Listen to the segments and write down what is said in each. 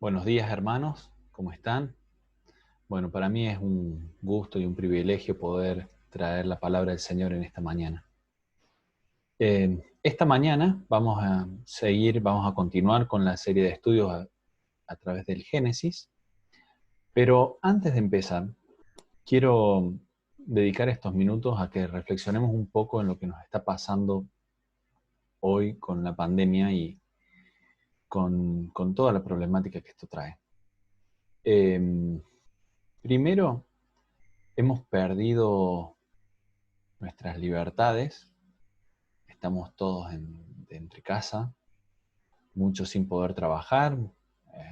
Buenos días, hermanos, ¿cómo están? Bueno, para mí es un gusto y un privilegio poder traer la palabra del Señor en esta mañana. Esta mañana vamos a continuar con la serie de estudios a través del Génesis, pero antes de empezar, quiero dedicar estos minutos a que reflexionemos un poco en lo que nos está pasando hoy con la pandemia y con toda la problemática que esto trae. Eh, Primero, hemos perdido nuestras libertades, estamos todos entre casa, muchos sin poder trabajar,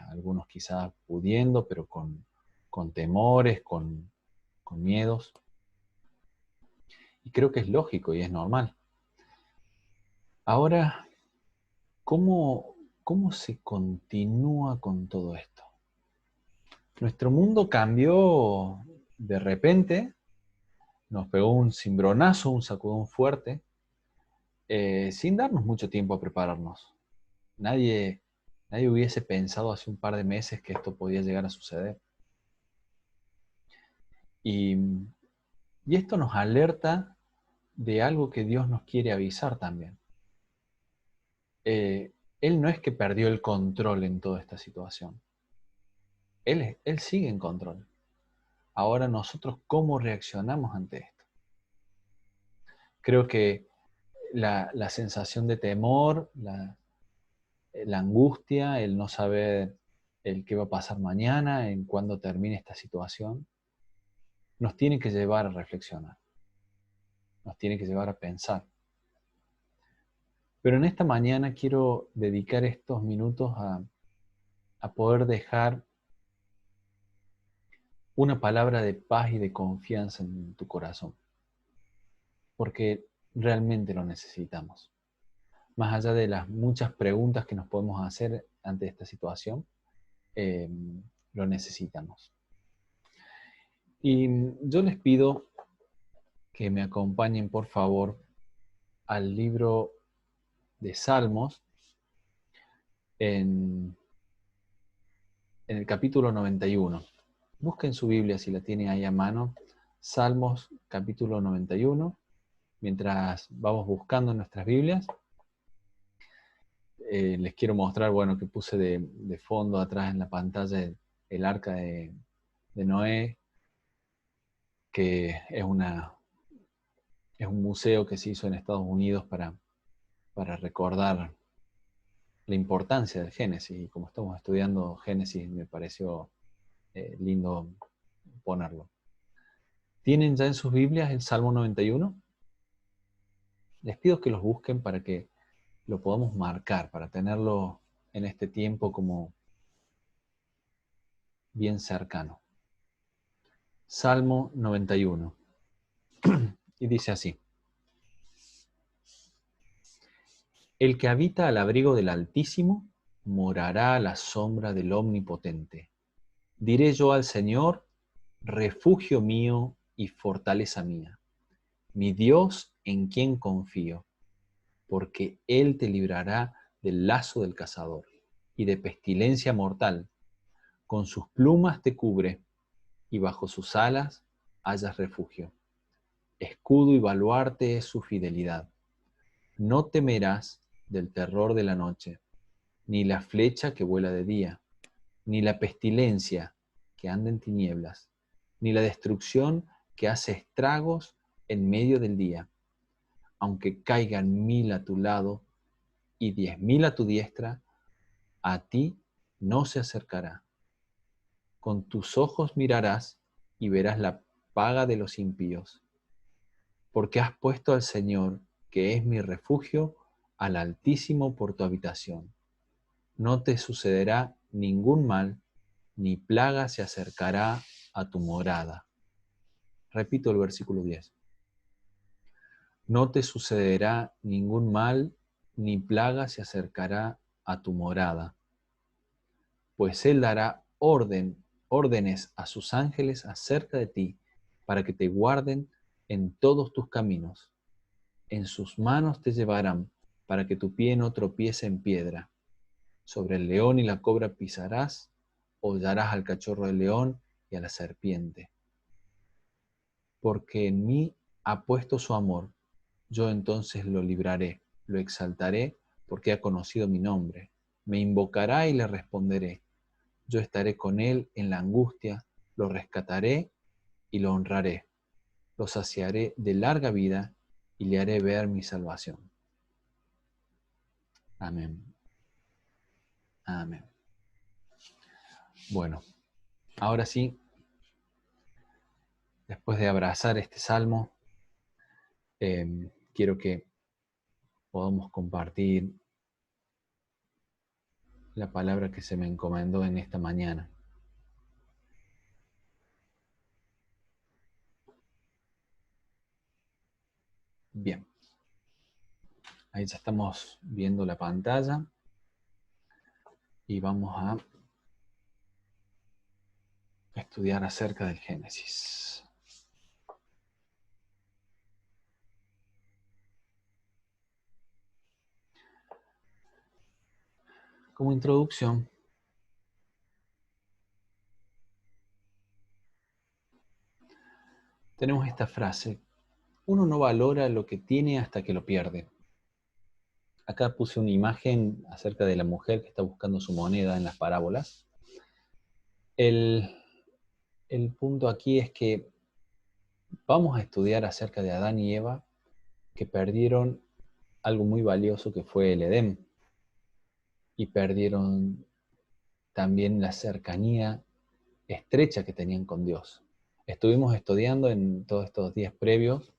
algunos quizás pudiendo, pero con temores, con miedos. Y creo que es lógico y es normal. Ahora, ¿cómo se continúa con todo esto? Nuestro mundo cambió de repente, nos pegó un cimbronazo, un sacudón fuerte, sin darnos mucho tiempo a prepararnos. Nadie, nadie hubiese pensado hace un par de meses que esto podía llegar a suceder. Y, y esto nos alerta de algo que Dios nos quiere avisar también. Él no es que perdió el control en toda esta situación. Él sigue en control. Ahora nosotros, ¿cómo reaccionamos ante esto? Creo que la sensación de temor, la angustia, el no saber el qué va a pasar mañana, en cuándo termine esta situación, nos tiene que llevar a reflexionar, nos tiene que llevar a pensar. Pero en esta mañana quiero dedicar estos minutos a poder dejar una palabra de paz y de confianza en tu corazón, porque realmente lo necesitamos. Más allá de las muchas preguntas que nos podemos hacer ante esta situación, eh, lo necesitamos. Y yo les pido que me acompañen, por favor, al libro de Salmos en el capítulo 91. Busquen su Biblia si la tienen ahí a mano. Salmos capítulo 91. Mientras vamos buscando en nuestras Biblias, les quiero mostrar, bueno, que puse de fondo atrás en la pantalla el arca de Noé, que es un museo que se hizo en Estados Unidos para recordar la importancia del Génesis. Y como estamos estudiando Génesis, me pareció lindo ponerlo. ¿Tienen ya en sus Biblias el Salmo 91? Les pido que los busquen para que lo podamos marcar, para tenerlo en este tiempo como bien cercano. Salmo 91. Y dice así: El que habita al abrigo del Altísimo morará a la sombra del Omnipotente. Diré yo al Señor, refugio mío y fortaleza mía, mi Dios en quien confío, porque Él te librará del lazo del cazador y de pestilencia mortal. Con sus plumas te cubre, y bajo sus alas hallas refugio. Escudo y baluarte es su fidelidad. No temerás del terror de la noche, ni la flecha que vuela de día, ni la pestilencia que anda en tinieblas, ni la destrucción que hace estragos en medio del día. Aunque caigan 1000 a tu lado y 10.000 a tu diestra, a ti no se acercará. Con tus ojos mirarás y verás la paga de los impíos, porque has puesto al Señor, que es mi refugio, al Altísimo por tu habitación. No te sucederá ningún mal, ni plaga se acercará a tu morada. Repito el versículo 10. No te sucederá ningún mal, ni plaga se acercará a tu morada, pues Él dará órdenes a sus ángeles acerca de ti, para que te guarden en todos tus caminos. En sus manos te llevarán, para que tu pie no tropiece en piedra. Sobre el león y la cobra pisarás, hollarás al cachorro del león y a la serpiente. Porque en mí ha puesto su amor, yo entonces lo libraré, lo exaltaré, porque ha conocido mi nombre. Me invocará y le responderé. Yo estaré con él en la angustia, lo rescataré y lo honraré. Lo saciaré de larga vida y le haré ver mi salvación. Amén. Amén. Bueno, ahora sí, después de abrazar este salmo, quiero que podamos compartir la palabra que se me encomendó en esta mañana. Bien, ahí ya estamos viendo la pantalla y vamos a estudiar acerca del Génesis. Como introducción, tenemos esta frase: uno no valora lo que tiene hasta que lo pierde. Acá puse una imagen acerca de la mujer que está buscando su moneda en las parábolas. El punto aquí es que vamos a estudiar acerca de Adán y Eva, que perdieron algo muy valioso que fue el Edén, y perdieron también la cercanía estrecha que tenían con Dios. Estuvimos estudiando en todos estos días previos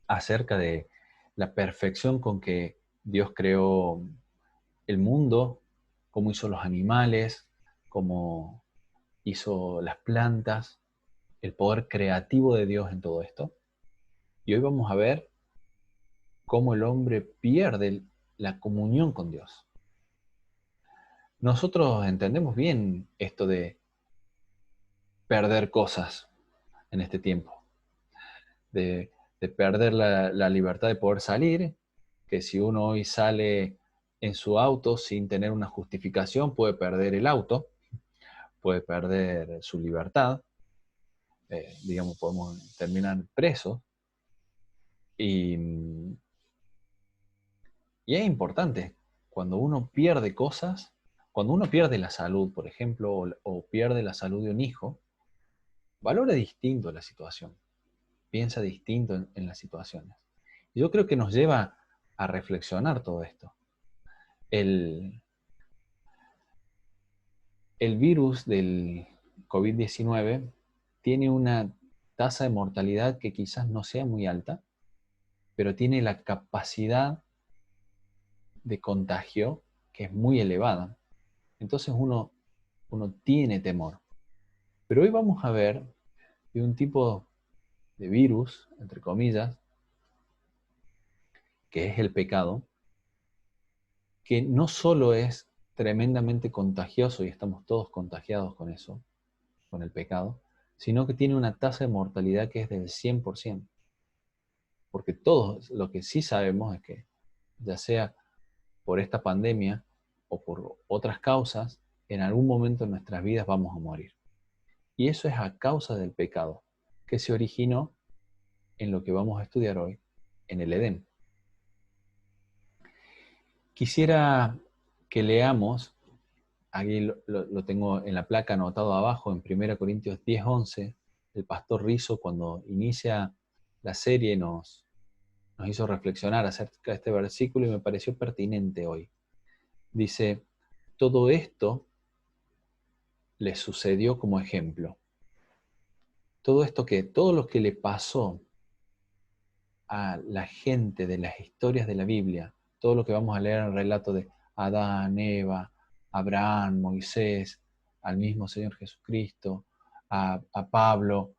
acerca de la perfección con que Dios creó el mundo, cómo hizo los animales, cómo hizo las plantas, el poder creativo de Dios en todo esto. Y hoy vamos a ver cómo el hombre pierde la comunión con Dios. Nosotros entendemos bien esto de perder cosas en este tiempo, de, de perder la libertad de poder salir, que si uno hoy sale en su auto sin tener una justificación, puede perder el auto, puede perder su libertad, digamos, podemos terminar presos. Y es importante, cuando uno pierde cosas, cuando uno pierde la salud, por ejemplo, o pierde la salud de un hijo, valora distinto la situación, piensa distinto en las situaciones. Y yo creo que nos lleva a reflexionar todo esto. El virus del COVID-19 tiene una tasa de mortalidad que quizás no sea muy alta, pero tiene la capacidad de contagio que es muy elevada. Entonces uno tiene temor. Pero hoy vamos a ver de un tipo de virus, entre comillas, que es el pecado, que no solo es tremendamente contagioso, y estamos todos contagiados con eso, con el pecado, sino que tiene una tasa de mortalidad que es del 100%. Porque todos lo que sí sabemos es que, ya sea por esta pandemia o por otras causas, en algún momento en nuestras vidas vamos a morir. Y eso es a causa del pecado, que se originó en lo que vamos a estudiar hoy, en el Edén. Quisiera que leamos, aquí lo tengo en la placa anotado abajo, en 1 Corintios 10:11, el pastor Rizzo, cuando inicia la serie, nos hizo reflexionar acerca de este versículo y me pareció pertinente hoy. Dice: todo esto le sucedió como ejemplo. Todo lo que le pasó a la gente de las historias de la Biblia, todo lo que vamos a leer en el relato de Adán, Eva, Abraham, Moisés, al mismo Señor Jesucristo, a Pablo,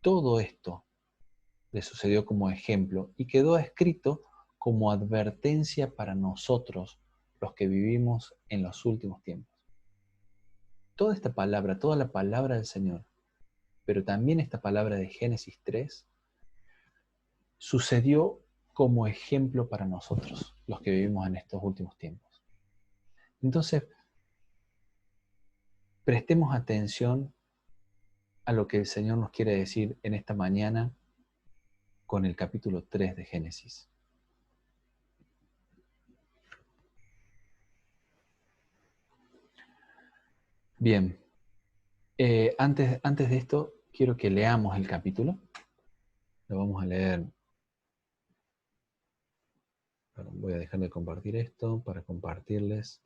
todo esto le sucedió como ejemplo y quedó escrito como advertencia para nosotros, los que vivimos en los últimos tiempos. Toda esta palabra, toda la palabra del Señor, pero también esta palabra de Génesis 3, sucedió como ejemplo para nosotros, los que vivimos en estos últimos tiempos. Entonces, prestemos atención a lo que el Señor nos quiere decir en esta mañana con el capítulo 3 de Génesis. Bien, antes de esto, quiero que leamos el capítulo. Lo vamos a leer. Voy a dejar de compartir esto para compartirles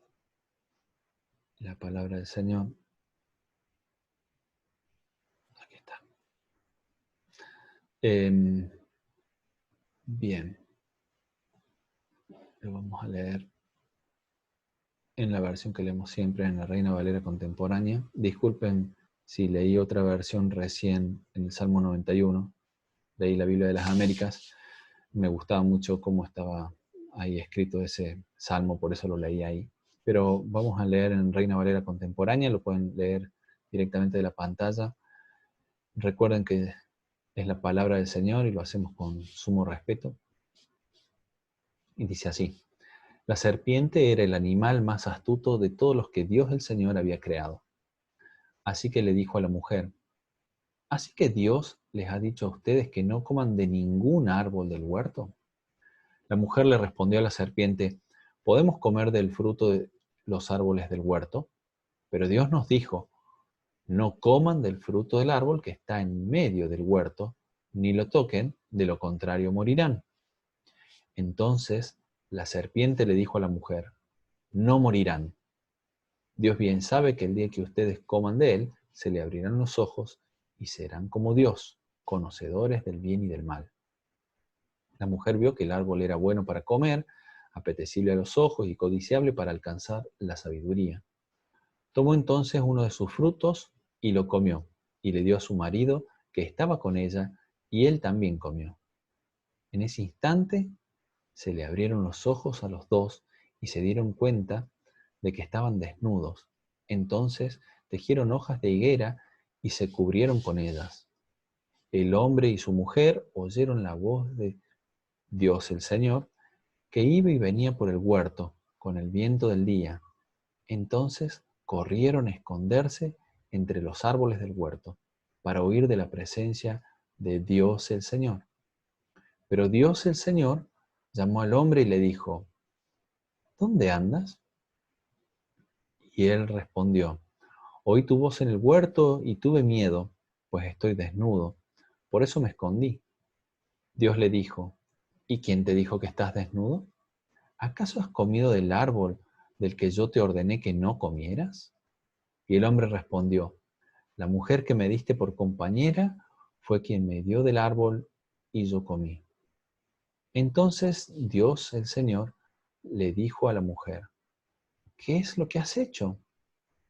la palabra del Señor. Aquí está. Bien, lo vamos a leer en la versión que leemos siempre, en la Reina Valera Contemporánea. Disculpen si leí otra versión recién en el Salmo 91. Leí la Biblia de las Américas. Me gustaba mucho cómo estaba ahí escrito ese salmo, por eso lo leí ahí. Pero vamos a leer en Reina Valera Contemporánea, lo pueden leer directamente de la pantalla. Recuerden que es la palabra del Señor y lo hacemos con sumo respeto. Y dice así: la serpiente era el animal más astuto de todos los que Dios el Señor había creado. Así que le dijo a la mujer: ¿así que Dios les ha dicho a ustedes que no coman de ningún árbol del huerto? La mujer le respondió a la serpiente: podemos comer del fruto de los árboles del huerto, pero Dios nos dijo: no coman del fruto del árbol que está en medio del huerto, ni lo toquen, de lo contrario morirán. Entonces la serpiente le dijo a la mujer: no morirán. Dios bien sabe que el día que ustedes coman de él, se le abrirán los ojos y serán como Dios, conocedores del bien y del mal. La mujer vio que el árbol era bueno para comer, apetecible a los ojos y codiciable para alcanzar la sabiduría. Tomó entonces uno de sus frutos y lo comió, y le dio a su marido que estaba con ella, y él también comió. En ese instante se le abrieron los ojos a los dos y se dieron cuenta de que estaban desnudos. Entonces tejieron hojas de higuera y se cubrieron con ellas. El hombre y su mujer oyeron la voz de Dios el Señor, que iba y venía por el huerto con el viento del día. Entonces corrieron a esconderse entre los árboles del huerto, para huir de la presencia de Dios el Señor. Pero Dios el Señor llamó al hombre y le dijo: ¿dónde andas? Y él respondió: oí tu voz en el huerto y tuve miedo, pues estoy desnudo, por eso me escondí. Dios le dijo: ¿y quién te dijo que estás desnudo? ¿Acaso has comido del árbol del que yo te ordené que no comieras? Y el hombre respondió: la mujer que me diste por compañera fue quien me dio del árbol y yo comí. Entonces Dios el Señor le dijo a la mujer: ¿qué es lo que has hecho?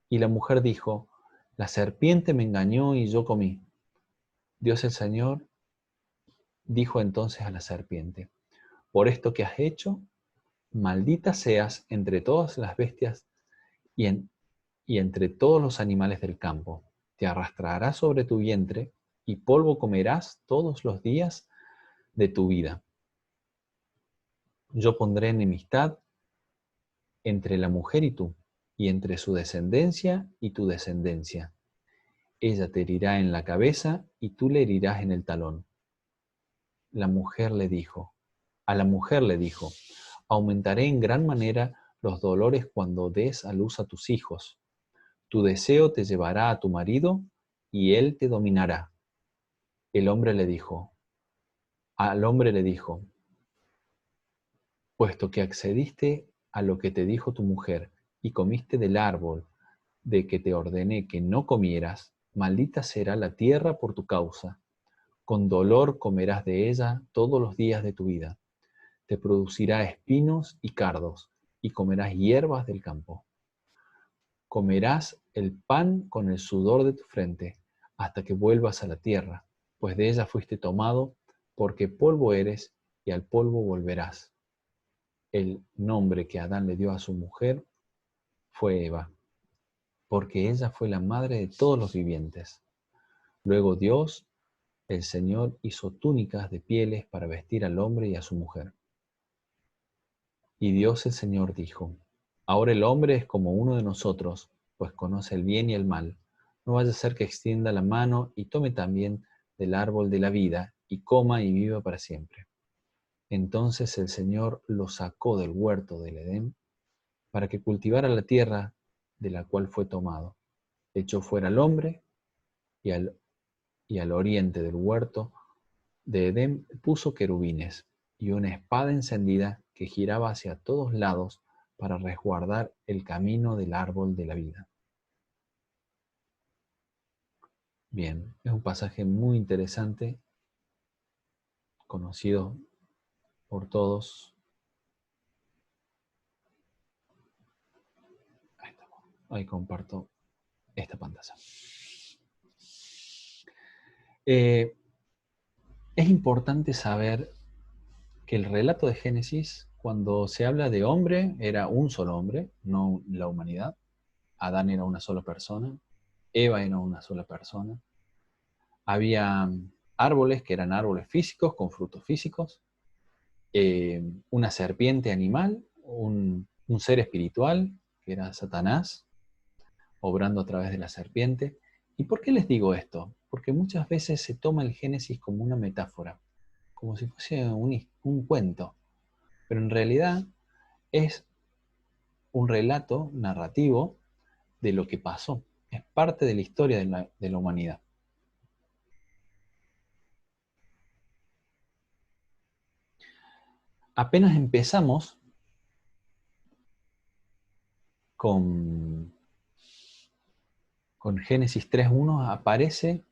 Y la mujer dijo: la serpiente me engañó y yo comí. Dios el Señor dijo entonces a la serpiente: por esto que has hecho, maldita seas entre todas las bestias y entre todos los animales del campo. Te arrastrarás sobre tu vientre y polvo comerás todos los días de tu vida. Yo pondré enemistad entre la mujer y tú, y entre su descendencia y tu descendencia. Ella te herirá en la cabeza y tú le herirás en el talón. A la mujer le dijo: aumentaré en gran manera los dolores cuando des a luz a tus hijos. Tu deseo te llevará a tu marido y él te dominará. Al hombre le dijo: puesto que accediste a lo que te dijo tu mujer y comiste del árbol de que te ordené que no comieras, maldita será la tierra por tu causa. Con dolor comerás de ella todos los días de tu vida. Te producirá espinos y cardos, y comerás hierbas del campo. Comerás el pan con el sudor de tu frente, hasta que vuelvas a la tierra, pues de ella fuiste tomado, porque polvo eres, y al polvo volverás. El nombre que Adán le dio a su mujer fue Eva, porque ella fue la madre de todos los vivientes. Luego Dios, el Señor, hizo túnicas de pieles para vestir al hombre y a su mujer. Y Dios el Señor dijo: ahora el hombre es como uno de nosotros, pues conoce el bien y el mal. No vaya a ser que extienda la mano y tome también del árbol de la vida, y coma y viva para siempre. Entonces el Señor lo sacó del huerto del Edén para que cultivara la tierra de la cual fue tomado. Echó fuera al hombre y al oriente del huerto de Edén puso querubines y una espada encendida que giraba hacia todos lados para resguardar el camino del árbol de la vida. Bien, es un pasaje muy interesante, conocido por todos. Ahí estamos. Ahí comparto esta pantalla. Es importante saber que el relato de Génesis, cuando se habla de hombre, era un solo hombre, no la humanidad. Adán era una sola persona, Eva era una sola persona. Había árboles que eran árboles físicos, con frutos físicos, una serpiente animal, un ser espiritual, que era Satanás, obrando a través de la serpiente. ¿Y por qué les digo esto? Porque muchas veces se toma el Génesis como una metáfora, como si fuese un cuento, pero en realidad es un relato narrativo de lo que pasó, es parte de la historia de la humanidad. Apenas empezamos con Génesis 3.1 aparece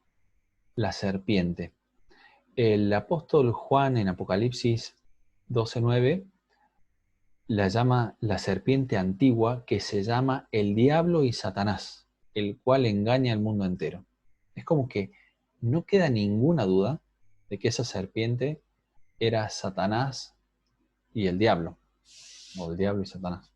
la serpiente. El apóstol Juan en Apocalipsis 12.9 la llama la serpiente antigua, que se llama el diablo y Satanás, el cual engaña al mundo entero. Es como que no queda ninguna duda de que esa serpiente era Satanás y el diablo, o el diablo y Satanás.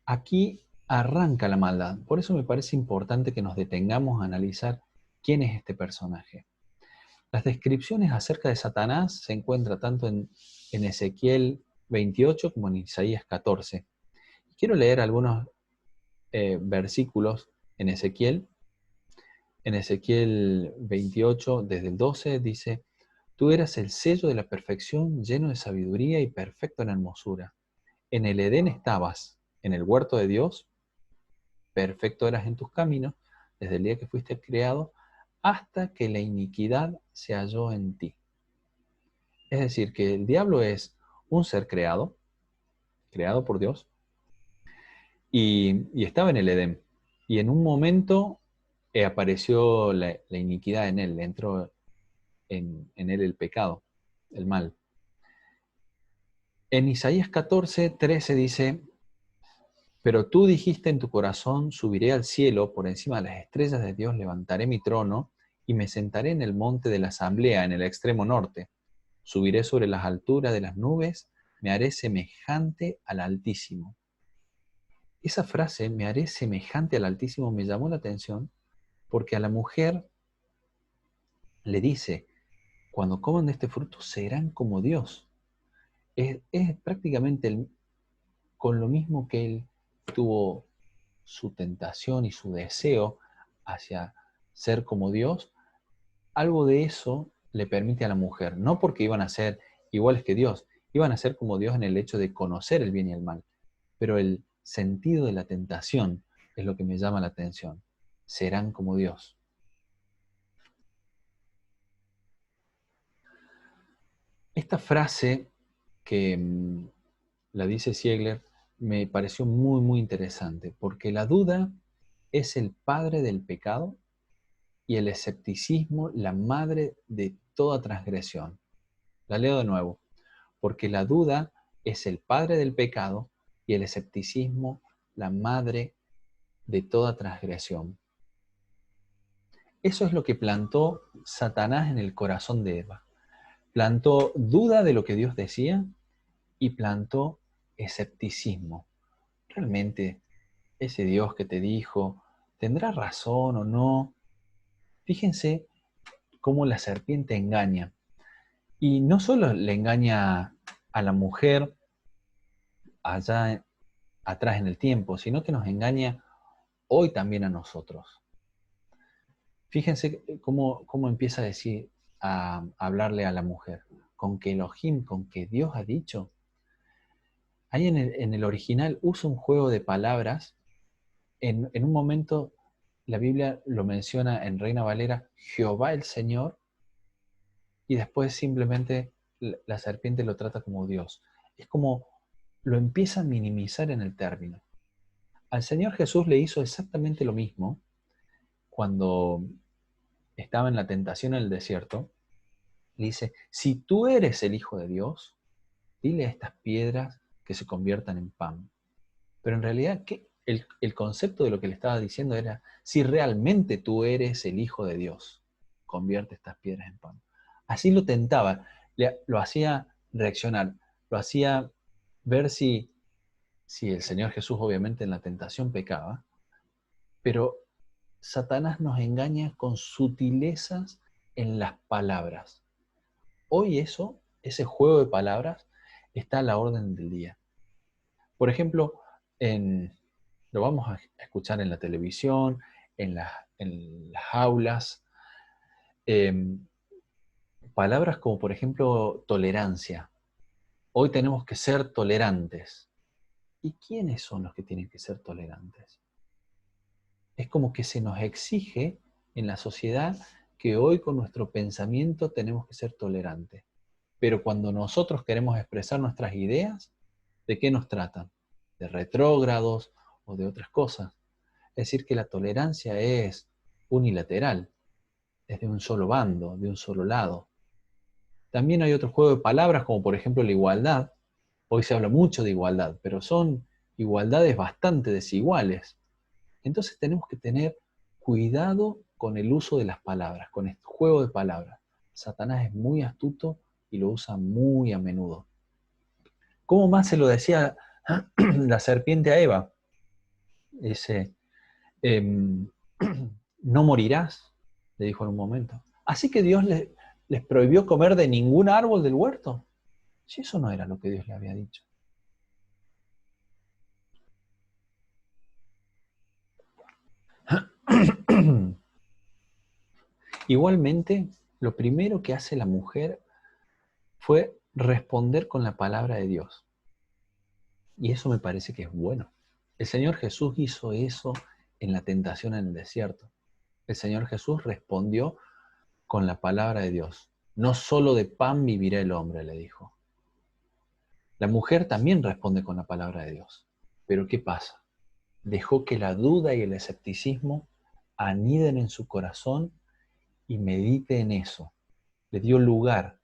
Aquí arranca la maldad. Por eso me parece importante que nos detengamos a analizar quién es este personaje. Las descripciones acerca de Satanás se encuentran tanto en Ezequiel 28 como en Isaías 14. Quiero leer algunos versículos en Ezequiel. En Ezequiel 28, desde el 12, dice: Tú eras el sello de la perfección, lleno de sabiduría y perfecto en hermosura. En el Edén estabas, en el huerto de Dios, perfecto eras en tus caminos, desde el día que fuiste creado, hasta que la iniquidad se halló en ti. Es decir, que el diablo es un ser creado por Dios, y estaba en el Edén. Y en un momento apareció la iniquidad en él, entró en él el pecado, el mal. En Isaías 14:13 dice: Pero tú dijiste en tu corazón, subiré al cielo, por encima de las estrellas de Dios levantaré mi trono, y me sentaré en el monte de la asamblea, en el extremo norte. Subiré sobre las alturas de las nubes, me haré semejante al Altísimo. Esa frase, me haré semejante al Altísimo, me llamó la atención porque a la mujer le dice: cuando coman de este fruto serán como Dios. Es prácticamente con lo mismo que él tuvo su tentación y su deseo hacia ser como Dios, algo de eso le permite a la mujer, no porque iban a ser iguales que Dios, iban a ser como Dios en el hecho de conocer el bien y el mal, pero el sentido de la tentación es lo que me llama la atención. Serán como Dios. Esta frase que la dice Ziegler me pareció muy, muy interesante, porque la duda es el padre del pecado y el escepticismo la madre de toda transgresión. La leo de nuevo: porque la duda es el padre del pecado y el escepticismo la madre de toda transgresión. Eso es lo que plantó Satanás en el corazón de Eva. Plantó duda de lo que Dios decía y plantó escepticismo. ¿Realmente ese Dios que te dijo tendrá razón o no? Fíjense cómo la serpiente engaña. Y no solo le engaña a la mujer allá atrás en el tiempo, sino que nos engaña hoy también a nosotros. Fíjense cómo empieza a decir, a hablarle a la mujer, con que Elohim, con que Dios ha dicho. Ahí en el original usa un juego de palabras. En un momento la Biblia lo menciona en Reina Valera, Jehová el Señor, y después simplemente la serpiente lo trata como Dios. Es como lo empieza a minimizar en el término. Al Señor Jesús le hizo exactamente lo mismo cuando estaba en la tentación en el desierto. Le dice, si tú eres el Hijo de Dios, dile a estas piedras que se conviertan en pan. Pero en realidad, el concepto de lo que le estaba diciendo era, si realmente tú eres el Hijo de Dios, convierte estas piedras en pan. Así lo tentaba, lo hacía reaccionar, lo hacía ver si el Señor Jesús obviamente en la tentación pecaba, pero Satanás nos engaña con sutilezas en las palabras. Hoy ese juego de palabras, está a la orden del día. Por ejemplo, lo vamos a escuchar en la televisión, en las aulas. Palabras como, por ejemplo, tolerancia. Hoy tenemos que ser tolerantes. ¿Y quiénes son los que tienen que ser tolerantes? Es como que se nos exige en la sociedad que hoy con nuestro pensamiento tenemos que ser tolerantes. Pero cuando nosotros queremos expresar nuestras ideas, ¿de qué nos tratan? ¿De retrógrados o de otras cosas? Es decir, que la tolerancia es unilateral, es de un solo bando, de un solo lado. También hay otro juego de palabras, como por ejemplo la igualdad. Hoy se habla mucho de igualdad, pero son igualdades bastante desiguales. Entonces tenemos que tener cuidado con el uso de las palabras, con este juego de palabras. Satanás es muy astuto y lo usa muy a menudo. ¿Cómo más se lo decía la serpiente a Eva? Dice, no morirás, le dijo en un momento. Así que Dios les prohibió comer de ningún árbol del huerto. Si eso no era lo que Dios le había dicho. Igualmente, lo primero que hace la mujer fue responder con la palabra de Dios. Y eso me parece que es bueno. El Señor Jesús hizo eso en la tentación en el desierto. El Señor Jesús respondió con la palabra de Dios. No solo de pan vivirá el hombre, le dijo. La mujer también responde con la palabra de Dios. Pero ¿qué pasa? Dejó que la duda y el escepticismo aniden en su corazón y medite en eso. Le dio lugar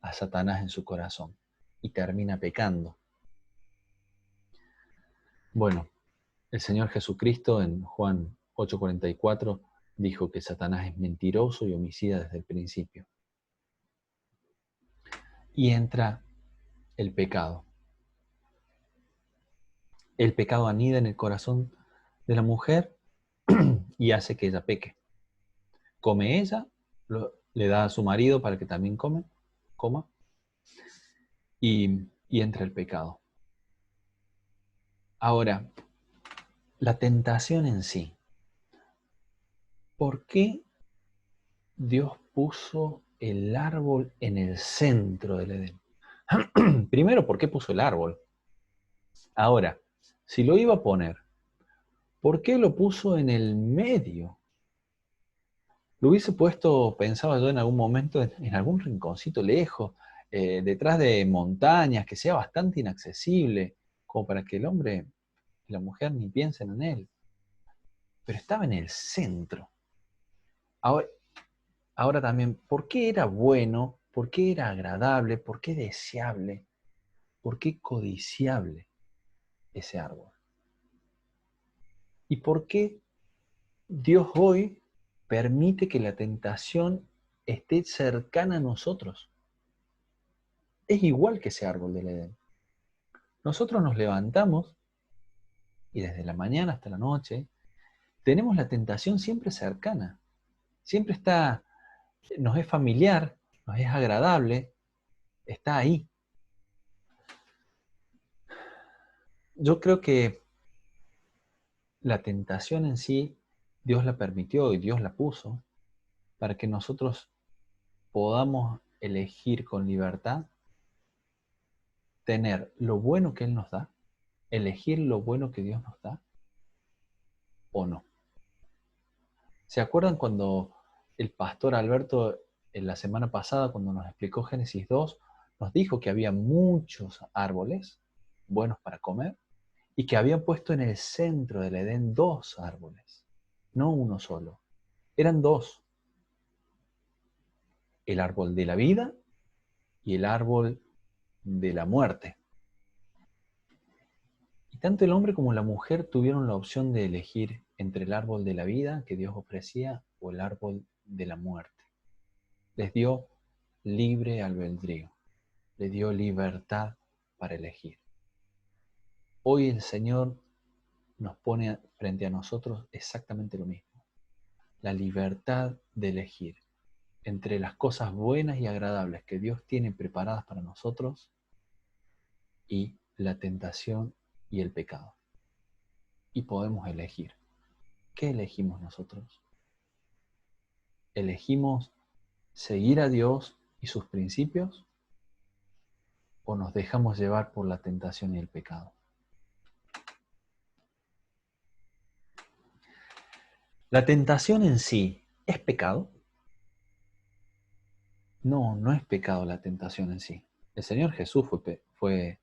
a Satanás en su corazón y termina pecando. Bueno, el Señor Jesucristo en Juan 8:44 dijo que Satanás es mentiroso y homicida desde el principio. Y entra el pecado. El pecado anida en el corazón de la mujer y hace que ella peque. Come ella, le da a su marido para que también coma, y entra el pecado. Ahora, la tentación en sí. ¿Por qué Dios puso el árbol en el centro del Edén? Primero, ¿por qué puso el árbol? Ahora, si lo iba a poner, ¿por qué lo puso en el medio? Lo hubiese puesto, pensaba yo en algún momento, en algún rinconcito lejos, detrás de montañas, que sea bastante inaccesible, como para que el hombre y la mujer ni piensen en él. Pero estaba en el centro. Ahora también, ¿por qué era bueno? ¿Por qué era agradable? ¿Por qué deseable? ¿Por qué codiciable ese árbol? ¿Y por qué Dios hoy permite que la tentación esté cercana a nosotros? Es igual que ese árbol del Edén. Nosotros nos levantamos y desde la mañana hasta la noche tenemos la tentación siempre cercana. Siempre está, nos es familiar, nos es agradable, está ahí. Yo creo que la tentación en sí, Dios la permitió y Dios la puso para que nosotros podamos elegir con libertad, tener lo bueno que Él nos da, elegir lo bueno que Dios nos da o no. ¿Se acuerdan cuando el pastor Alberto en la semana pasada, cuando nos explicó Génesis 2, nos dijo que había muchos árboles buenos para comer y que había puesto en el centro del Edén dos árboles, no uno solo, eran dos, el árbol de la vida y el árbol de la muerte. Y tanto el hombre como la mujer tuvieron la opción de elegir entre el árbol de la vida que Dios ofrecía o el árbol de la muerte. Les dio libre albedrío, les dio libertad para elegir. Hoy el Señor nos pone frente a nosotros exactamente lo mismo, la libertad de elegir entre las cosas buenas y agradables que Dios tiene preparadas para nosotros y la tentación y el pecado. Y podemos elegir. ¿Qué elegimos nosotros? ¿Elegimos seguir a Dios y sus principios o nos dejamos llevar por la tentación y el pecado? ¿La tentación en sí es pecado? No, no es pecado la tentación en sí. El Señor Jesús fue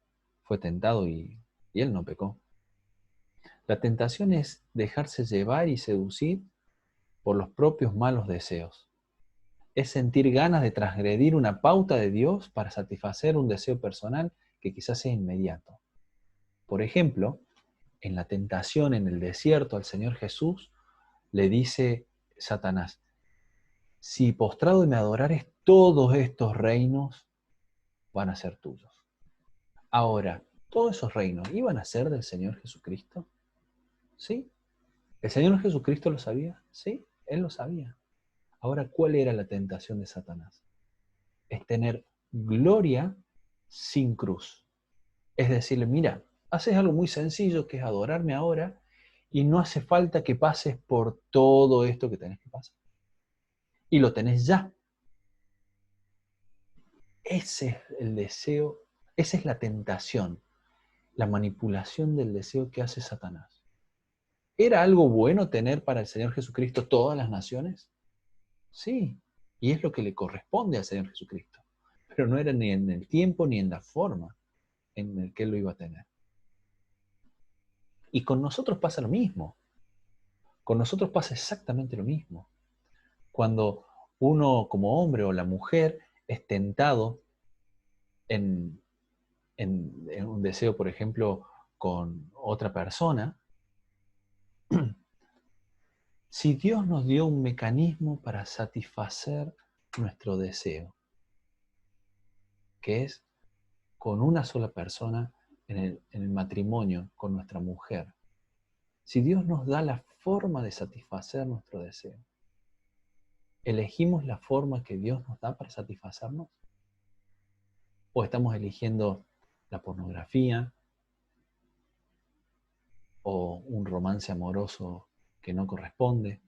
tentado y Él no pecó. La tentación es dejarse llevar y seducir por los propios malos deseos. Es sentir ganas de transgredir una pauta de Dios para satisfacer un deseo personal que quizás sea inmediato. Por ejemplo, en la tentación en el desierto al Señor Jesús le dice Satanás, si postrado me adorares, todos estos reinos van a ser tuyos. Ahora, ¿todos esos reinos iban a ser del Señor Jesucristo? ¿Sí? ¿El Señor Jesucristo lo sabía? Sí, Él lo sabía. Ahora, ¿cuál era la tentación de Satanás? Es tener gloria sin cruz. Es decirle, mira, haces algo muy sencillo que es adorarme ahora y no hace falta que pases por todo esto que tenés que pasar. Y lo tenés ya. Ese es el deseo, esa es la tentación, la manipulación del deseo que hace Satanás. ¿Era algo bueno tener para el Señor Jesucristo todas las naciones? Sí, y es lo que le corresponde al Señor Jesucristo. Pero no era ni en el tiempo ni en la forma en el que Él lo iba a tener. Y con nosotros pasa lo mismo. Con nosotros pasa exactamente lo mismo. Cuando uno como hombre o la mujer es tentado en, en un deseo, por ejemplo, con otra persona, si Dios nos dio un mecanismo para satisfacer nuestro deseo, que es con una sola persona en el matrimonio, con nuestra mujer, si Dios nos da la forma de satisfacer nuestro deseo, ¿elegimos la forma que Dios nos da para satisfacernos? ¿O estamos eligiendo la pornografía o un romance amoroso que no corresponde?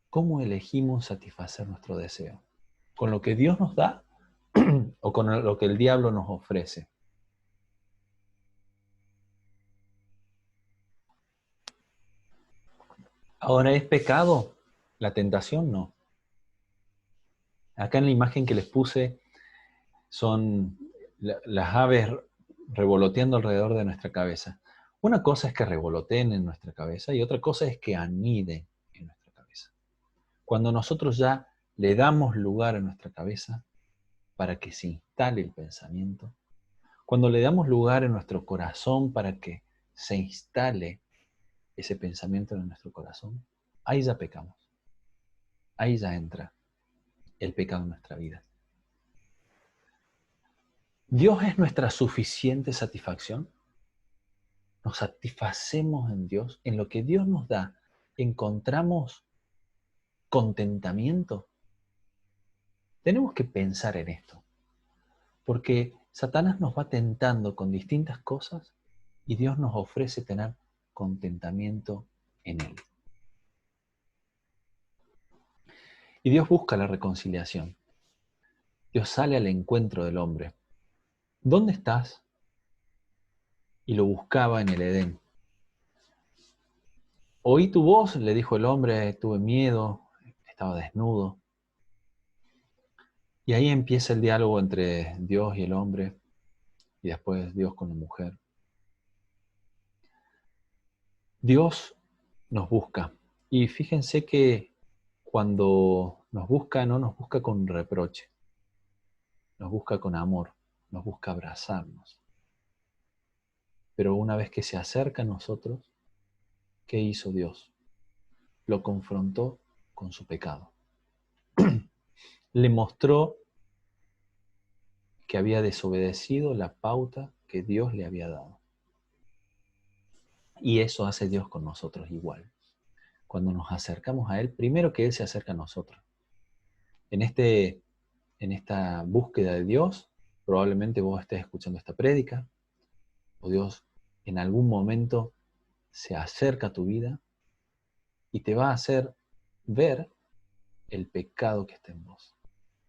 ¿Cómo elegimos satisfacer nuestro deseo? ¿Con lo que Dios nos da o con lo que el diablo nos ofrece? Ahora, ¿es pecado la tentación? No. Acá en la imagen que les puse son las aves revoloteando alrededor de nuestra cabeza. Una cosa es que revoloteen en nuestra cabeza y otra cosa es que aniden en nuestra cabeza. Cuando nosotros ya le damos lugar a nuestra cabeza para que se instale el pensamiento, cuando le damos lugar en nuestro corazón para que se instale ese pensamiento en nuestro corazón, ahí ya pecamos. Ahí ya entra el pecado en nuestra vida. ¿Dios es nuestra suficiente satisfacción? ¿Nos satisfacemos en Dios? ¿En lo que Dios nos da encontramos contentamiento? Tenemos que pensar en esto, porque Satanás nos va tentando con distintas cosas y Dios nos ofrece tener contentamiento en Él. Y Dios busca la reconciliación. Dios sale al encuentro del hombre. ¿Dónde estás? Y lo buscaba en el Edén. Oí tu voz, le dijo el hombre, tuve miedo, estaba desnudo. Y ahí empieza el diálogo entre Dios y el hombre, y después Dios con la mujer. Dios nos busca. Y fíjense que cuando nos busca, no nos busca con reproche, nos busca con amor, nos busca abrazarnos. Pero una vez que se acerca a nosotros, ¿qué hizo Dios? Lo confrontó con su pecado. Le mostró que había desobedecido la pauta que Dios le había dado. Y eso hace Dios con nosotros igual. Cuando nos acercamos a Él, primero que Él se acerca a nosotros. En esta búsqueda de Dios, probablemente vos estés escuchando esta prédica, o Dios en algún momento se acerca a tu vida y te va a hacer ver el pecado que está en vos.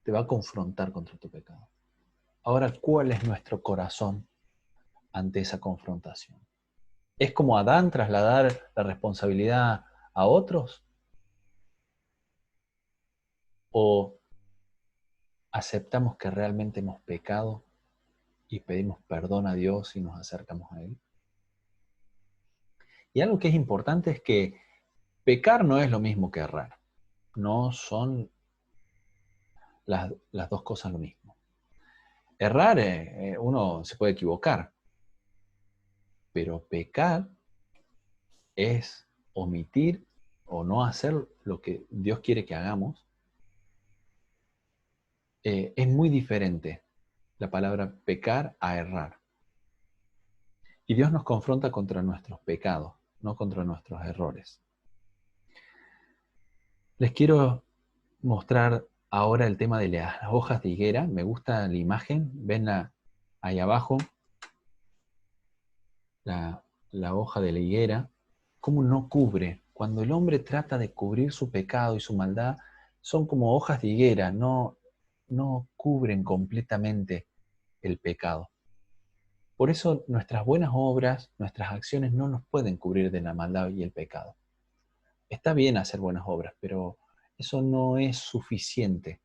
Te va a confrontar contra tu pecado. Ahora, ¿cuál es nuestro corazón ante esa confrontación? ¿Es como Adán trasladar la responsabilidad a otros? ¿O aceptamos que realmente hemos pecado y pedimos perdón a Dios y nos acercamos a Él? Y algo que es importante es que pecar no es lo mismo que errar. No son las dos cosas lo mismo. Errar, uno se puede equivocar, pero pecar es omitir o no hacer lo que Dios quiere que hagamos. Es muy diferente la palabra pecar a errar. Y Dios nos confronta contra nuestros pecados, no contra nuestros errores. Les quiero mostrar ahora el tema de las hojas de higuera. Me gusta la imagen. Ven ahí abajo la hoja de la higuera. Cómo no cubre. Cuando el hombre trata de cubrir su pecado y su maldad, son como hojas de higuera. No cubren completamente el pecado. Por eso nuestras buenas obras, nuestras acciones no nos pueden cubrir de la maldad y el pecado. Está bien hacer buenas obras, pero eso no es suficiente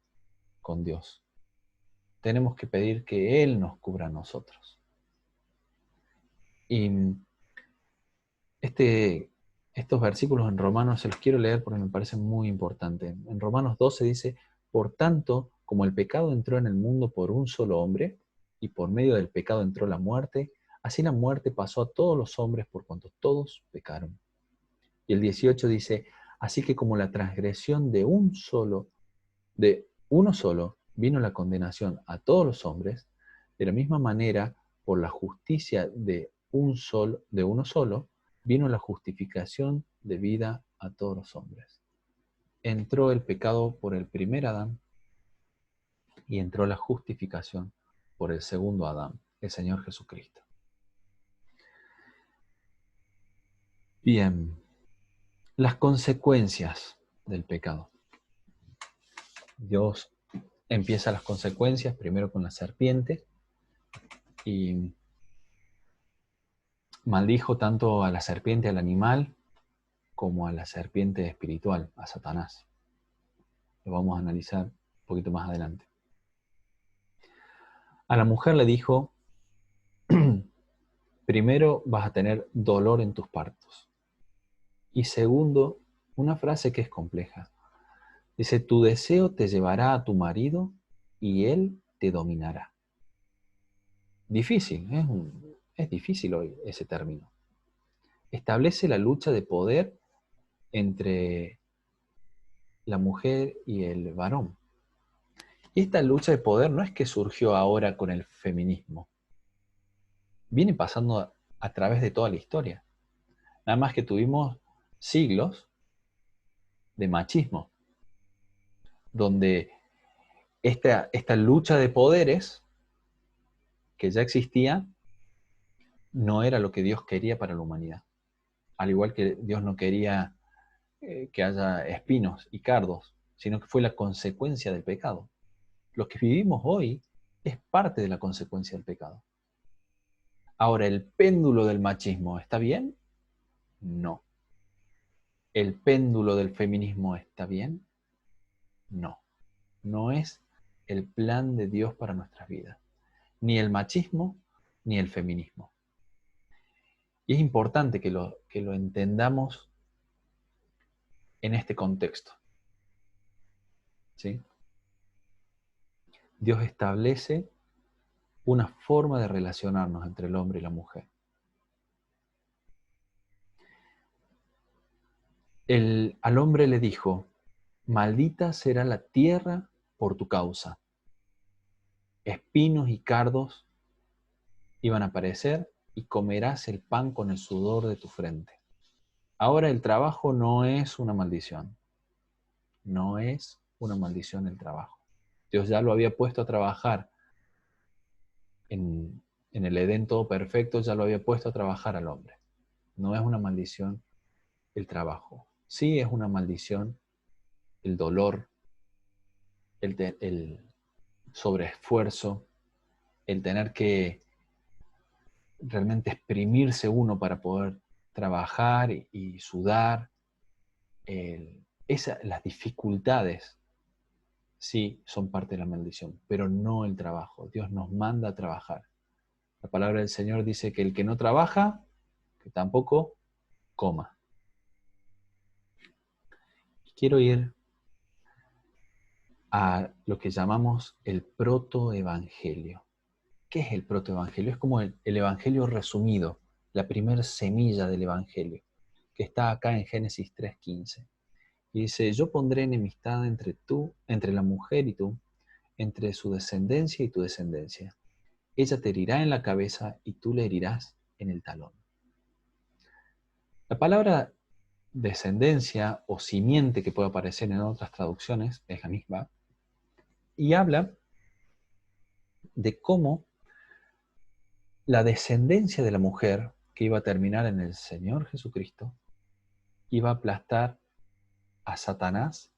con Dios. Tenemos que pedir que Él nos cubra a nosotros. Y estos versículos en Romanos se los quiero leer porque me parecen muy importantes. En Romanos 12 dice, por tanto, como el pecado entró en el mundo por un solo hombre, y por medio del pecado entró la muerte, así la muerte pasó a todos los hombres por cuanto todos pecaron. Y el 18 dice, así que como la transgresión de uno solo, vino la condenación a todos los hombres, de la misma manera, por la justicia de uno solo, vino la justificación de vida a todos los hombres. Entró el pecado por el primer Adán y entró la justificación por el segundo Adán, el Señor Jesucristo. Bien, las consecuencias del pecado. Dios empieza las consecuencias primero con la serpiente y maldijo tanto a la serpiente, al animal, como a la serpiente espiritual, a Satanás. Lo vamos a analizar un poquito más adelante. A la mujer le dijo, primero vas a tener dolor en tus partos. Y segundo, una frase que es compleja. Dice, tu deseo te llevará a tu marido y él te dominará. Difícil, es difícil hoy ese término. Establece la lucha de poder entre la mujer y el varón. Y esta lucha de poder no es que surgió ahora con el feminismo. Viene pasando a través de toda la historia. Nada más que tuvimos siglos de machismo, donde esta lucha de poderes que ya existía no era lo que Dios quería para la humanidad. Al igual que Dios no quería que haya espinos y cardos, sino que fue la consecuencia del pecado. Lo que vivimos hoy es parte de la consecuencia del pecado. Ahora, ¿el péndulo del machismo está bien? No. ¿El péndulo del feminismo está bien? No. No es el plan de Dios para nuestras vidas. Ni el machismo, ni el feminismo. Y es importante que lo entendamos en este contexto. ¿Sí? Dios establece una forma de relacionarnos entre el hombre y la mujer. Al hombre le dijo, maldita será la tierra por tu causa. Espinos y cardos iban a aparecer y comerás el pan con el sudor de tu frente. Ahora el trabajo no es una maldición. No es una maldición el trabajo. Dios ya lo había puesto a trabajar en el Edén todo perfecto, ya lo había puesto a trabajar al hombre. No es una maldición el trabajo. Sí es una maldición el dolor, el sobreesfuerzo, el tener que realmente exprimirse uno para poder trabajar y sudar. Las dificultades sí son parte de la maldición, pero no el trabajo. Dios nos manda a trabajar. La palabra del Señor dice que el que no trabaja, que tampoco coma. Quiero ir a lo que llamamos el protoevangelio. ¿Qué es el protoevangelio? Es como el evangelio resumido, la primera semilla del evangelio, que está acá en Génesis 3:15. Y dice, yo pondré enemistad entre la mujer y tú, entre su descendencia y tu descendencia. Ella te herirá en la cabeza y tú le herirás en el talón. La palabra descendencia o simiente, que puede aparecer en otras traducciones, es la misma, y habla de cómo la descendencia de la mujer, que iba a terminar en el Señor Jesucristo, iba a aplastar a Satanás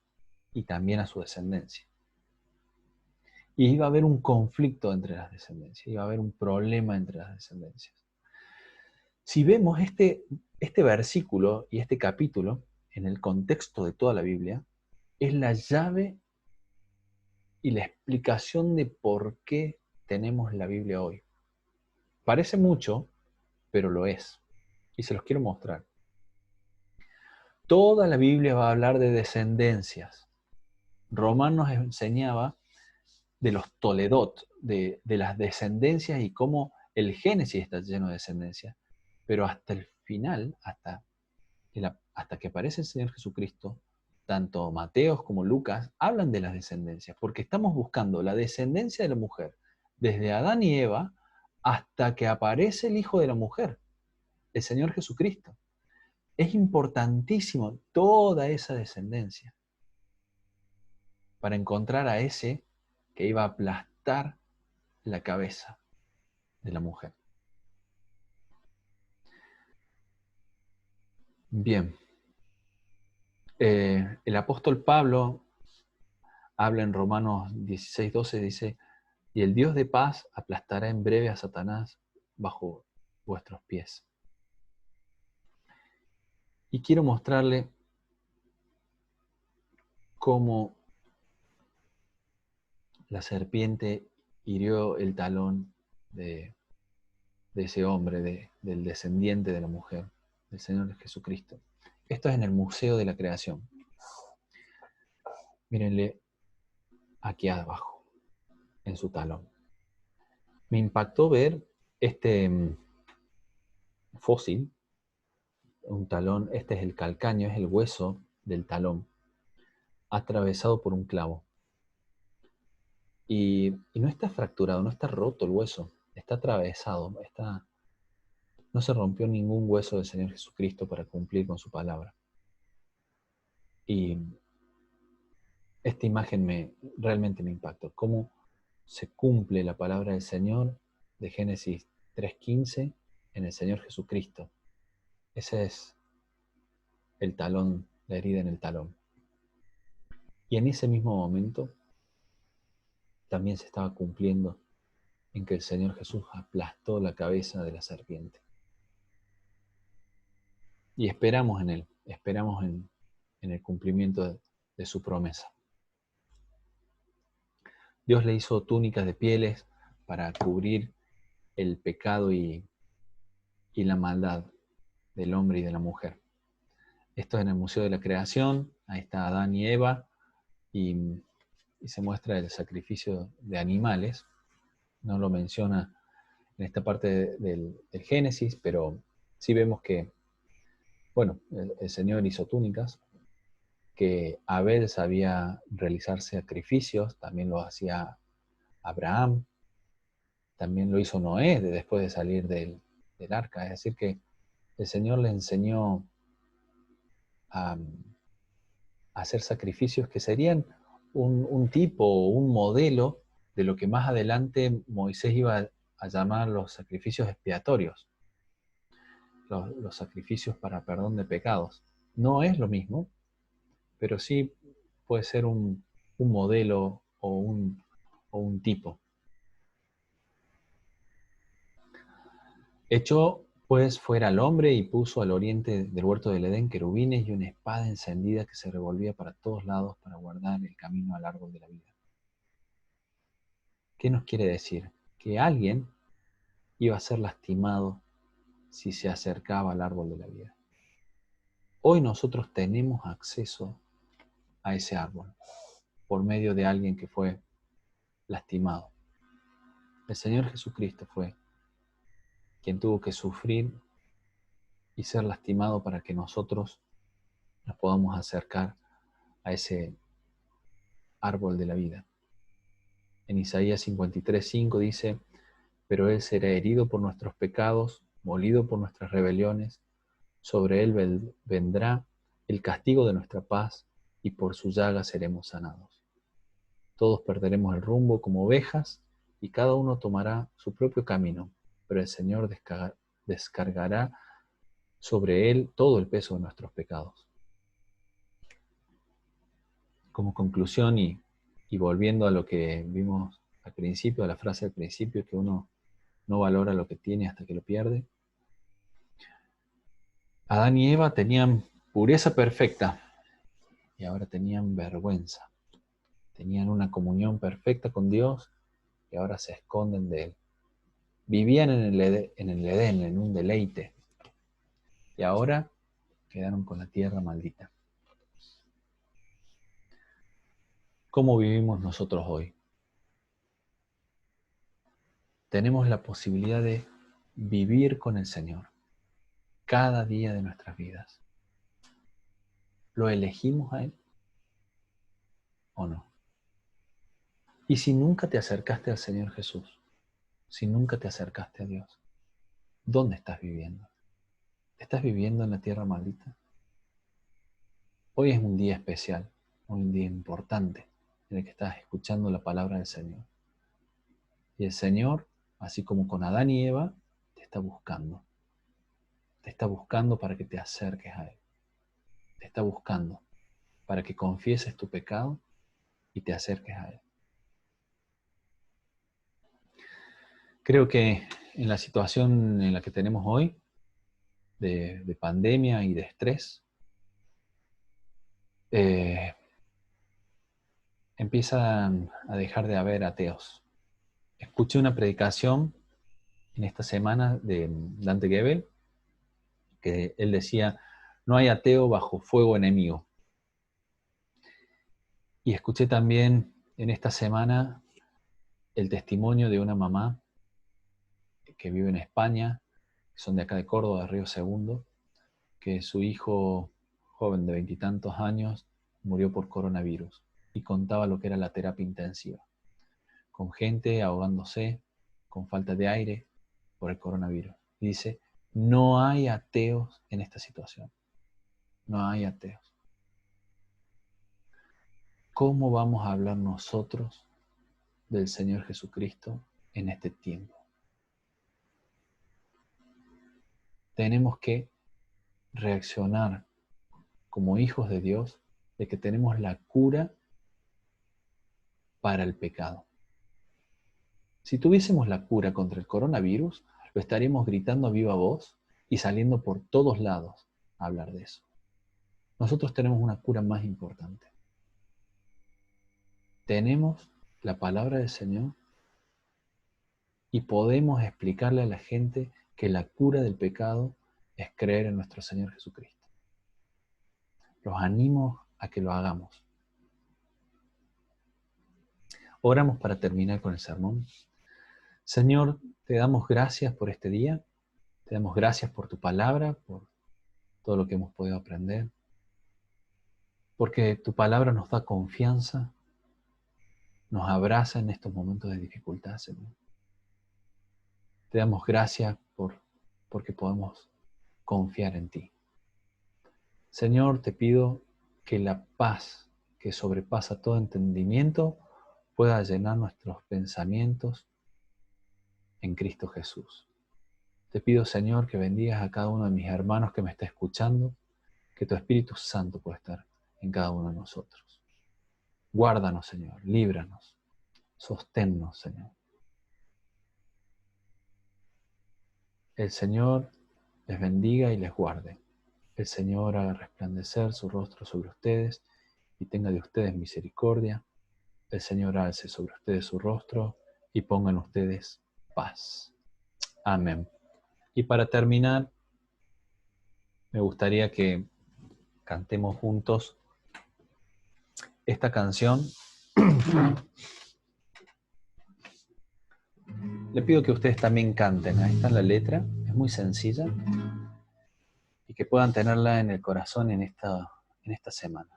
y también a su descendencia. Y iba a haber un conflicto entre las descendencias, iba a haber un problema entre las descendencias. Si vemos este versículo y este capítulo en el contexto de toda la Biblia, es la llave y la explicación de por qué tenemos la Biblia hoy. Parece mucho, pero lo es. Y se los quiero mostrar. Toda la Biblia va a hablar de descendencias. Román nos enseñaba de los Toledot, de las descendencias y cómo el Génesis está lleno de descendencias. Pero hasta el final, hasta que aparece el Señor Jesucristo, tanto Mateos como Lucas hablan de las descendencias, porque estamos buscando la descendencia de la mujer, desde Adán y Eva hasta que aparece el Hijo de la mujer, el Señor Jesucristo. Es importantísimo toda esa descendencia para encontrar a ese que iba a aplastar la cabeza de la mujer. Bien, el apóstol Pablo habla en Romanos 16:12, dice, y el Dios de paz aplastará en breve a Satanás bajo vuestros pies. Y quiero mostrarle cómo la serpiente hirió el talón de ese hombre, del descendiente de la mujer, del Señor Jesucristo. Esto es en el Museo de la Creación. Mírenle aquí abajo, en su talón. Me impactó ver este fósil, un talón, este es el calcaño, es el hueso del talón, atravesado por un clavo. Y no está fracturado, no está roto el hueso, está atravesado, no se rompió ningún hueso del Señor Jesucristo para cumplir con su palabra. Y esta imagen realmente me impactó. Cómo se cumple la palabra del Señor de Génesis 3:15 en el Señor Jesucristo. Ese es el talón, la herida en el talón. Y en ese mismo momento también se estaba cumpliendo en que el Señor Jesús aplastó la cabeza de la serpiente. Y esperamos en Él, esperamos en el cumplimiento de su promesa. Dios le hizo túnicas de pieles para cubrir el pecado y la maldad del hombre y de la mujer. Esto es en el Museo de la Creación, ahí está Adán y Eva, y se muestra el sacrificio de animales. No lo menciona en esta parte del Génesis, pero sí vemos que, bueno, el Señor hizo túnicas, que Abel sabía realizar sacrificios, también lo hacía Abraham, también lo hizo Noé después de salir del arca. Es decir, que el Señor le enseñó a hacer sacrificios que serían un tipo o un modelo de lo que más adelante Moisés iba a llamar los sacrificios expiatorios, los sacrificios para perdón de pecados. No es lo mismo, pero sí puede ser un modelo o un tipo. Echó pues fuera al hombre y puso al oriente del huerto del Edén querubines y una espada encendida que se revolvía para todos lados para guardar el camino al árbol de la vida. ¿Qué nos quiere decir? Que alguien iba a ser lastimado si se acercaba al árbol de la vida. Hoy nosotros tenemos acceso a ese árbol por medio de alguien que fue lastimado. El Señor Jesucristo fue quien tuvo que sufrir y ser lastimado para que nosotros nos podamos acercar a ese árbol de la vida. En Isaías 53:5 dice: pero Él será herido por nuestros pecados, molido por nuestras rebeliones, sobre Él vendrá el castigo de nuestra paz, y por su llaga seremos sanados. Todos perderemos el rumbo como ovejas, y cada uno tomará su propio camino, pero el Señor descargará sobre Él todo el peso de nuestros pecados. Como conclusión y volviendo a lo que vimos al principio, a la frase al principio, que uno no valora lo que tiene hasta que lo pierde. Adán y Eva tenían pureza perfecta y ahora tenían vergüenza. Tenían una comunión perfecta con Dios y ahora se esconden de Él. Vivían en el Edén, en un deleite, y ahora quedaron con la tierra maldita. ¿Cómo vivimos nosotros hoy? Tenemos la posibilidad de vivir con el Señor cada día de nuestras vidas. ¿Lo elegimos a Él o no? Y si nunca te acercaste al Señor Jesús, si nunca te acercaste a Dios, ¿dónde estás viviendo? ¿Estás viviendo en la tierra maldita? Hoy es un día especial, un día importante en el que estás escuchando la palabra del Señor. Y el Señor, así como con Adán y Eva, te está buscando. Te está buscando para que te acerques a Él. Te está buscando para que confieses tu pecado y te acerques a Él. Creo que en la situación en la que tenemos hoy, de pandemia y de estrés, empiezan a dejar de haber ateos. Escuché una predicación en esta semana de Dante Gebel, que él decía: no hay ateo bajo fuego enemigo. Y escuché también en esta semana el testimonio de una mamá que vive en España, que son de acá de Córdoba, de Río Segundo, que su hijo joven de 20 y tantos años murió por coronavirus y contaba lo que era la terapia intensiva, con gente ahogándose, con falta de aire por el coronavirus. Y dice: no hay ateos en esta situación. No hay ateos. ¿Cómo vamos a hablar nosotros del Señor Jesucristo en este tiempo? tenemos que reaccionar como hijos de Dios, de que tenemos la cura para el pecado. Si tuviésemos la cura contra el coronavirus, lo estaríamos gritando a viva voz y saliendo por todos lados a hablar de eso. Nosotros tenemos una cura más importante. Tenemos la palabra del Señor y podemos explicarle a la gente que la cura del pecado es creer en nuestro Señor Jesucristo. Los animo a que lo hagamos. Oramos para terminar con el sermón. Señor, te damos gracias por este día. Te damos gracias por tu palabra, por todo lo que hemos podido aprender. Porque tu palabra nos da confianza, nos abraza en estos momentos de dificultad, Señor. Te damos gracias porque podemos confiar en ti. Señor, te pido que la paz que sobrepasa todo entendimiento pueda llenar nuestros pensamientos en Cristo Jesús. Te pido, Señor, que bendigas a cada uno de mis hermanos que me está escuchando, que tu Espíritu Santo pueda estar en cada uno de nosotros. Guárdanos, Señor, líbranos, sosténnos, Señor. El Señor les bendiga y les guarde. El Señor haga resplandecer su rostro sobre ustedes y tenga de ustedes misericordia. El Señor alce sobre ustedes su rostro y ponga en ustedes paz. Amén. Y para terminar, me gustaría que cantemos juntos esta canción. Le pido que ustedes también canten. Ahí está la letra, es muy sencilla. Y que puedan tenerla en el corazón en esta semana.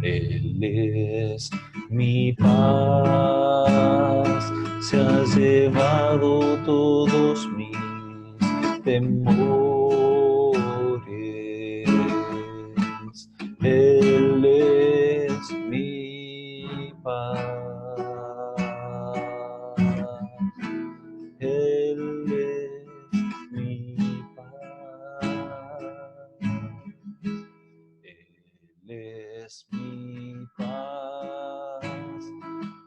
Él es mi paz, se ha llevado todos mis temores. Él es mi paz, Él es mi paz. Él es mi paz,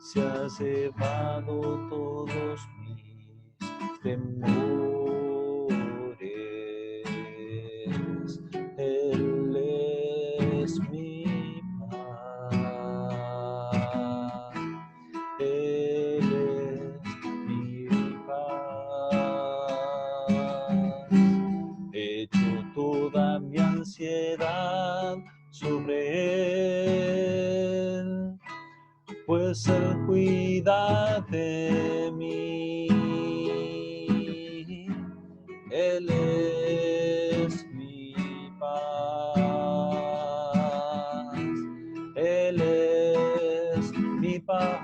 se ha llevado todos mis temores. Él es mi paz, Él es mi paz. Echo toda mi ansiedad sobre Él, pues Él cuida de mí. Él es mi paz, Él es mi paz.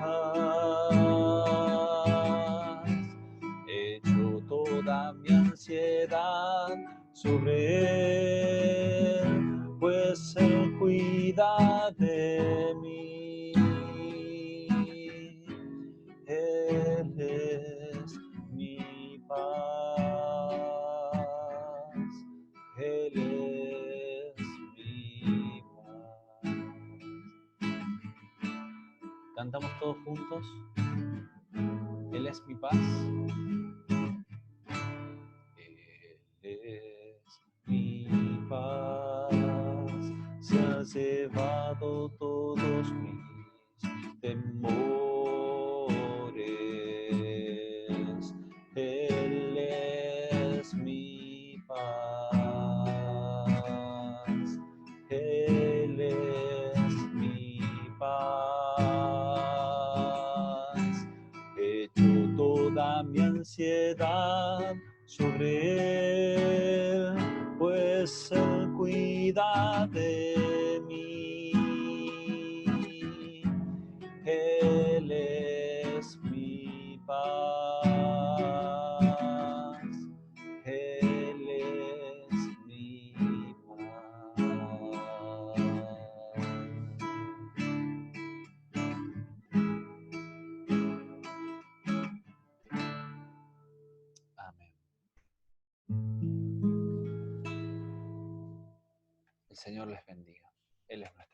Echo toda mi ansiedad sobre Él, pues Él cuida de mí. Él es mi paz, Él es mi paz. ¿Cantamos todos juntos? Él es mi paz. Él es mi paz, se ha llevado todos mis temores. Él es mi paz, Él es mi paz. Echo toda mi ansiedad sobre Él, pues Él cuida de mí. Él es mi paz, Él es mi paz. Señor les bendiga. Él es nuestro